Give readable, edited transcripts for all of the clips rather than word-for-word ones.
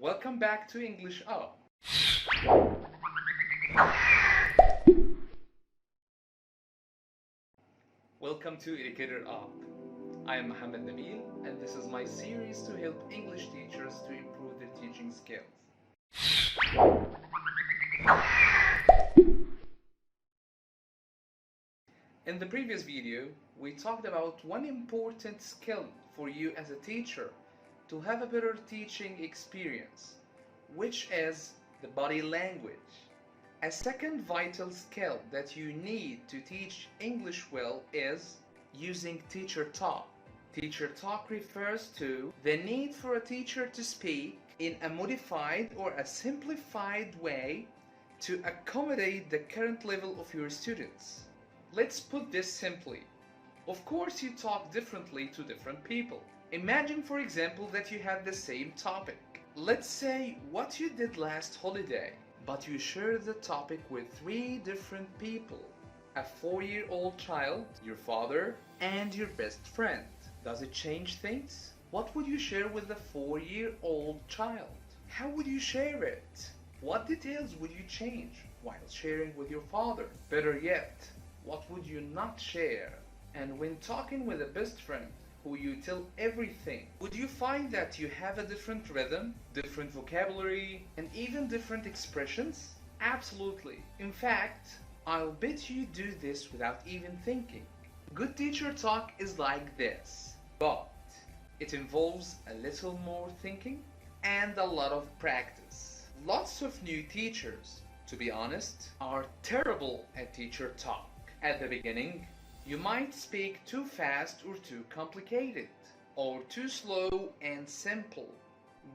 Welcome back to English Up. Welcome to Educator Up. I am Mohammed Nabil, and this is my series to help English teachers to improve their teaching skills. In the previous video, we talked about one important skill for you as a teacher to have a better teaching experience, which is the body language. A second vital skill that you need to teach English well is using teacher talk. Teacher talk refers to the need for a teacher to speak in a modified or a simplified way to accommodate the current level of your students. Let's put this simply. Of course, you talk differently to different people. Imagine, for example, that you have the same topic. Let's say what you did last holiday, but you share the topic with 3 different people. A 4-year-old child, your father, and your best friend. Does it change things? What would you share with the 4-year-old child? How would you share it? What details would you change while sharing with your father? Better yet, what would you not share? And when talking with a best friend who you tell everything, would you find that you have a different rhythm, different vocabulary, and even different expressions? Absolutely. In fact, I'll bet you do this without even thinking. Good teacher talk is like this, but it involves a little more thinking and a lot of practice. Lots of new teachers, to be honest, are terrible at teacher talk. At the beginning, you might speak too fast or too complicated, or too slow and simple.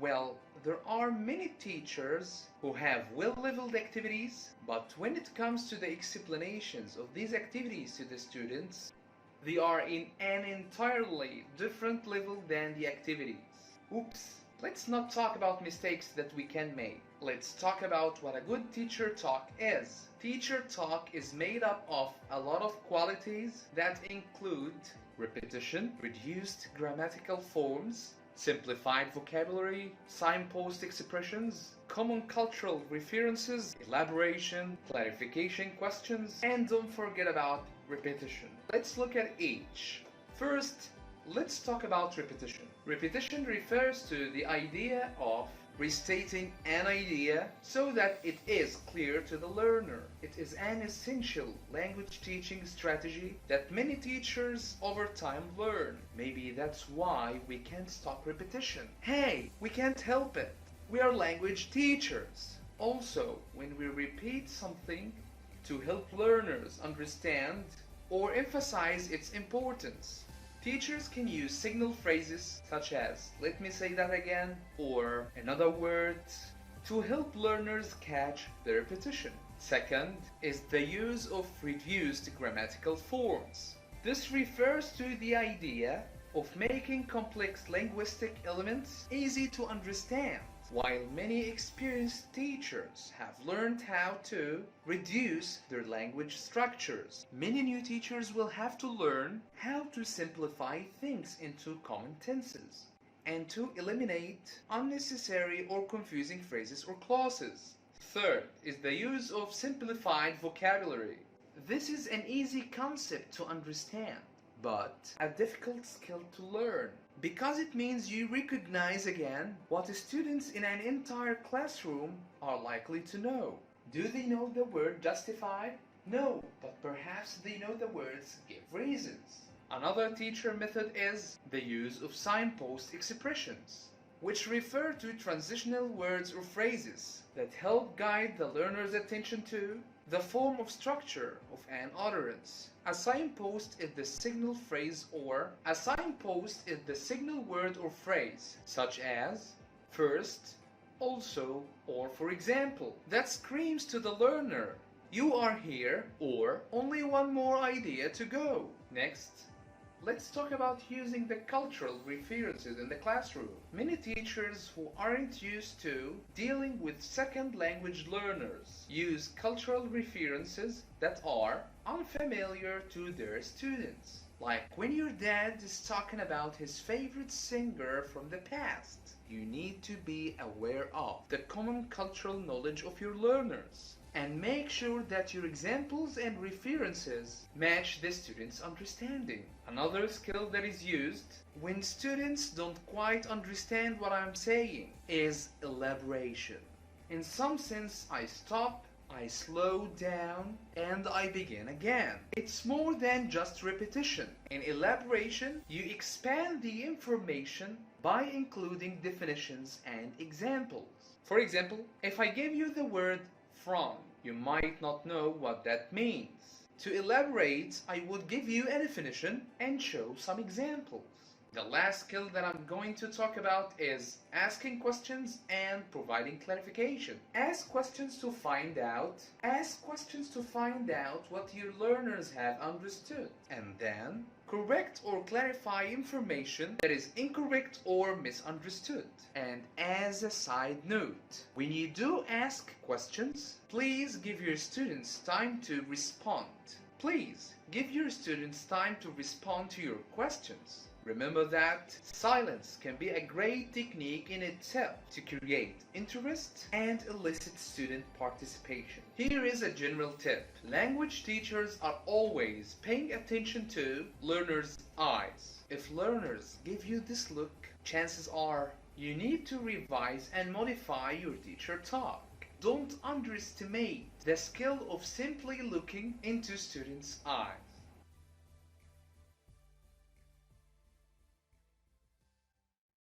Well, there are many teachers who have well-leveled activities, but when it comes to the explanations of these activities to the students, they are in an entirely different level than the activities. Oops! Let's not talk about mistakes that we can make. Let's talk about what a good teacher talk is. Teacher talk is made up of a lot of qualities that include repetition, reduced grammatical forms, simplified vocabulary, signpost expressions, common cultural references, elaboration, clarification questions, and don't forget about repetition. Let's look at each. First, let's talk about repetition. Repetition refers to the idea of restating an idea so that it is clear to the learner. It is an essential language teaching strategy that many teachers over time learn. Maybe that's why we can't stop repetition. Hey, we can't help it. We are language teachers. Also, when we repeat something to help learners understand or emphasize its importance, teachers can use signal phrases such as "let me say that again" or "in other words" to help learners catch the repetition. Second is the use of reduced grammatical forms. This refers to the idea of making complex linguistic elements easy to understand. While many experienced teachers have learned how to reduce their language structures, many new teachers will have to learn how to simplify things into common tenses and to eliminate unnecessary or confusing phrases or clauses. Third is the use of simplified vocabulary. This is an easy concept to understand, but a difficult skill to learn, because it means you recognize again what students in an entire classroom are likely to know. Do they know the word justify? No, but perhaps they know the words give reasons. Another teacher method is the use of signpost expressions, which refer to transitional words or phrases that help guide the learner's attention to the form of structure of an utterance. A signpost is the signal phrase, or a signpost is the signal word or phrase, such as first, also, or for example, that screams to the learner, "You are here," or "only one more idea to go." Next, let's talk about using the cultural references in the classroom. Many teachers who aren't used to dealing with second language learners use cultural references that are unfamiliar to their students. Like when your dad is talking about his favorite singer from the past. You need to be aware of the common cultural knowledge of your learners and make sure that your examples and references match the student's understanding. Another skill that is used when students don't quite understand what I'm saying is elaboration. In some sense, I stop, I slow down, and I begin again. It's more than just repetition. In elaboration, you expand the information by including definitions and examples. For example, if I give you the word from, you might not know what that means. To elaborate, I would give you a definition and show some examples. The last skill that I'm going to talk about is asking questions and providing clarification. Ask questions to find out what your learners have understood, and then correct or clarify information that is incorrect or misunderstood. And as a side note, when you do ask questions, please give your students time to respond. Please give your students time to respond to your questions. Remember that silence can be a great technique in itself to create interest and elicit student participation. Here is a general tip. Language teachers are always paying attention to learners' eyes. If learners give you this look, chances are you need to revise and modify your teacher talk. Don't underestimate the skill of simply looking into students' eyes.